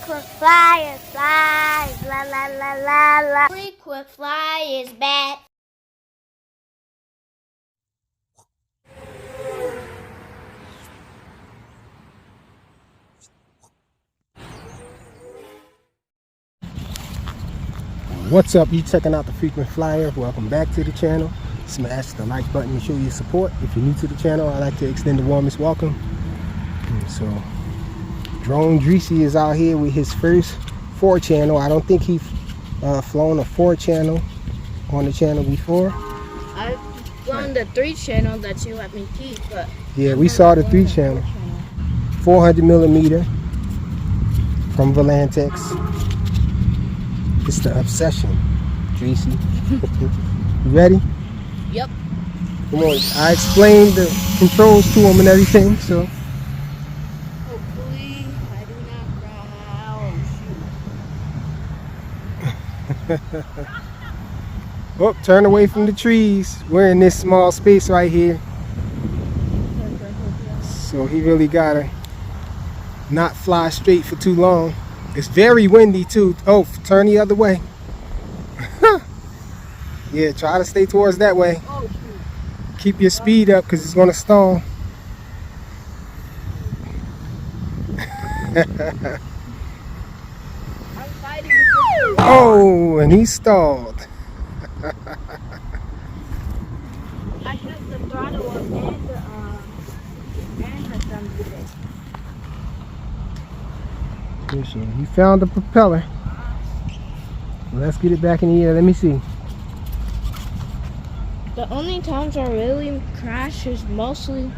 Frequent flyer, fly, la la la la la. Frequent fly is back. What's up? You checking out the Frequent Flyer? Welcome back to the channel. Smash the like button to show your support. If you're new to the channel, I'd like to extend the warmest welcome. So, Drone Deesy is out here with his first 4-channel. I don't think he's flown a 4-channel on the channel before. I've flown the 3-channel that you let me keep, but yeah, we saw the 3-channel, 400mm from Volantex. It's the obsession, Deesy. You ready? Yep. Come on, I explained the controls to him and everything, so. Hopefully, I do not crash. Oh, turn away from the trees. We're in this small space right here. So he really gotta not fly straight for too long. It's very windy too. Oh, turn the other way. Yeah, try to stay towards that way. Oh, shoot. Keep your speed up because it's gonna stall. I'm fighting with you. Oh, and he stalled. I took the throttle up and the thumb today. So he found the propeller. Let's get it back in the air. Let me see. The only times I really crash is mostly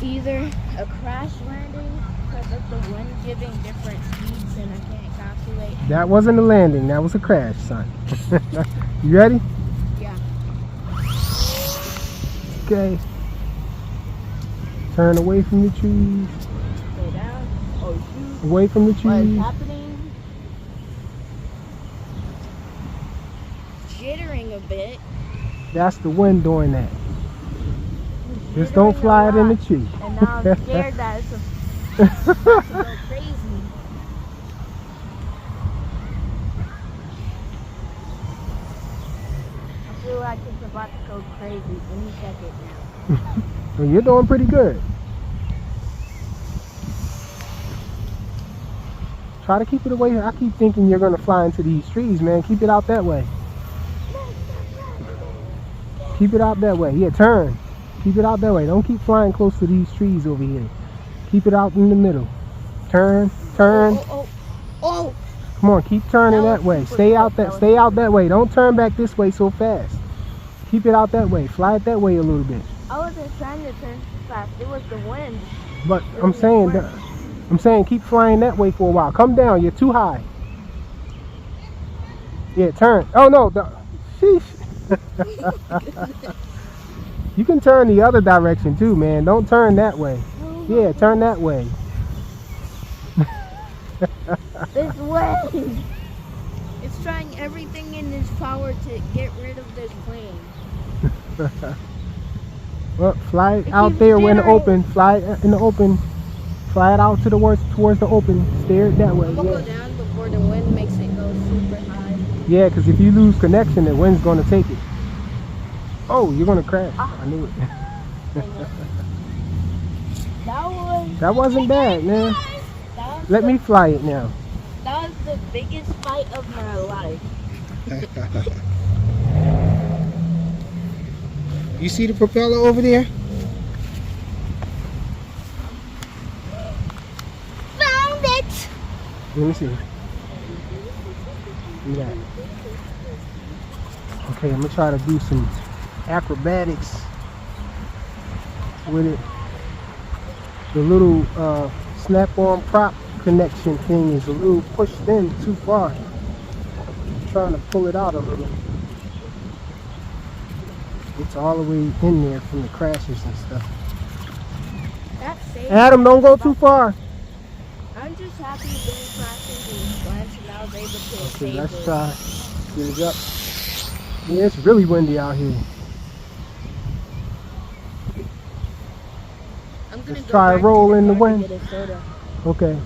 either a crash landing because of the wind giving different speeds and I can't calculate. That wasn't a landing. That was a crash, son. You ready? Yeah. Okay. Turn away from the trees. Stay down. Oh, shoot. Away from the What is trees. happening? Jittering a bit. That's the wind doing that. Just don't fly it in the tree. And now I'm scared that it's about to go crazy. I feel like it's about to go crazy any second now. Well, you're doing pretty good. Try to keep it away. I keep thinking you're going to fly into these trees, man. Keep it out that way. Keep it out that way. Yeah, turn. Keep it out that way. Don't keep flying close to these trees over here. Keep it out in the middle. Turn, turn. Oh. Come on, keep turning that way. Stay out that way. Don't turn back this way so fast. Keep it out that way. Fly it that way a little bit. I wasn't trying to turn fast. It was the wind. But I'm saying keep flying that way for a while. Come down. You're too high. Yeah, turn. Oh no. Sheesh. You can turn the other direction too, man. Don't turn that way. Yeah, turn that way. This way. It's trying everything in its power to get rid of this plane. Well, fly it out there in the open. Fly it in the open. Fly it out to towards the open. Steer it that way. I'm gonna go down before the wind makes it go super high. Yeah, because if you lose connection, the wind's gonna take it. Oh, you're gonna crash. I knew it. That wasn't bad, man. Let me fly it now. That was the biggest fight of my life. You see the propeller over there? Found it. Let me see. Do that. Okay, I'm gonna try to do some acrobatics with it. The little snap-on prop connection thing is a little pushed in too far. I'm trying to pull it out a little. It's all the way in there from the crashes and stuff. That's safe. Adam, don't go too far. I'm just happy doing crashes and slants and I was able to Okay, save let's it. try. Get it up. Yeah, it's really windy out here. I'm gonna Let's go try back roll to the in the car to wind. get a soda. Okay.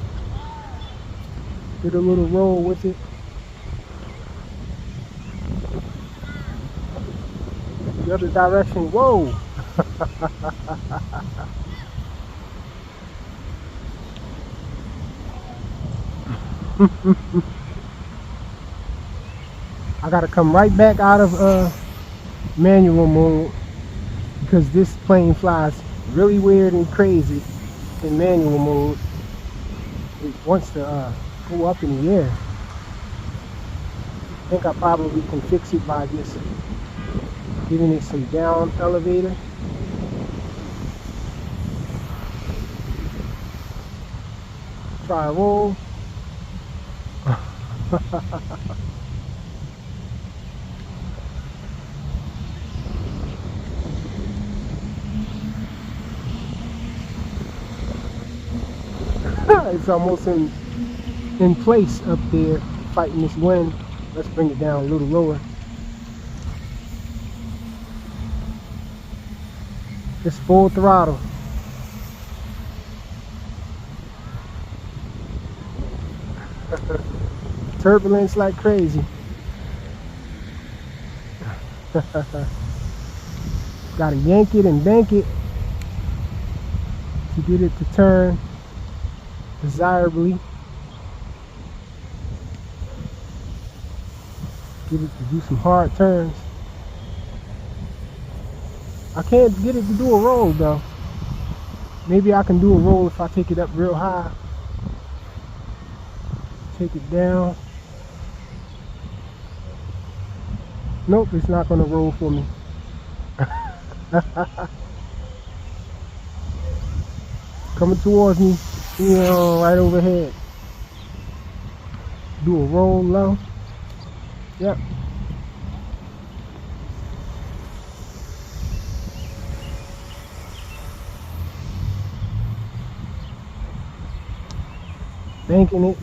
Did a little roll with it. The other direction, whoa! I gotta come right back out of manual mode because this plane flies really weird and crazy in manual mode. It wants to go up in the air. I think I probably can fix it by just giving it some down elevator. Try a roll. It's almost in place up there fighting this wind. Let's bring it down a little lower. It's full throttle. Turbulence like crazy. Gotta yank it and bank it to get it to turn desirably. Get it to do some hard turns. I can't get it to do a roll though. Maybe I can do a roll if I take it up real high. Take it down. Nope, it's not gonna roll for me. Coming towards me, right overhead. Do a roll low. Yep. Banking it.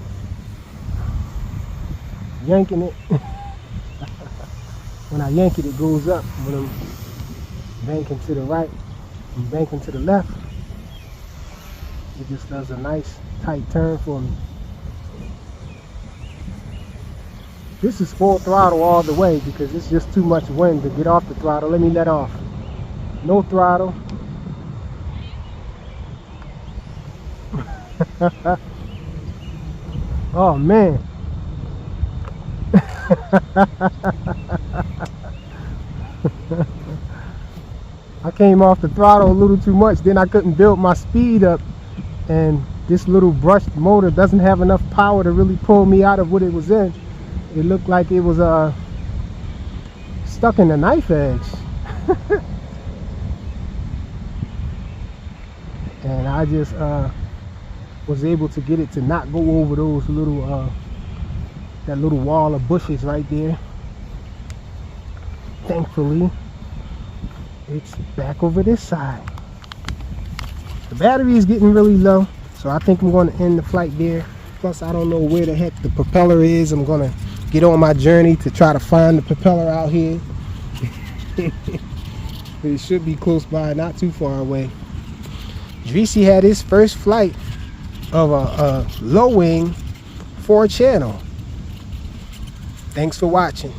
Yanking it. When I yank it, it goes up. When I'm banking to the right, I'm banking to the left. It just does a nice tight turn for me. This is full throttle all the way because it's just too much wind to get off the throttle. Let me let off. No throttle. Oh man. I came off the throttle a little too much, then I couldn't build my speed up, and this little brushed motor doesn't have enough power to really pull me out of what it was in. It looked like it was stuck in a knife edge. And I just was able to get it to not go over those little that little wall of bushes right there. Thankfully, it's back over this side. The battery is getting really low, so I think I'm going to end the flight there. Plus, I don't know where the heck the propeller is. I'm going to get on my journey to try to find the propeller out here. It should be close by, not too far away. Deesy had his first flight of a low wing 4-channel. Thanks for watching.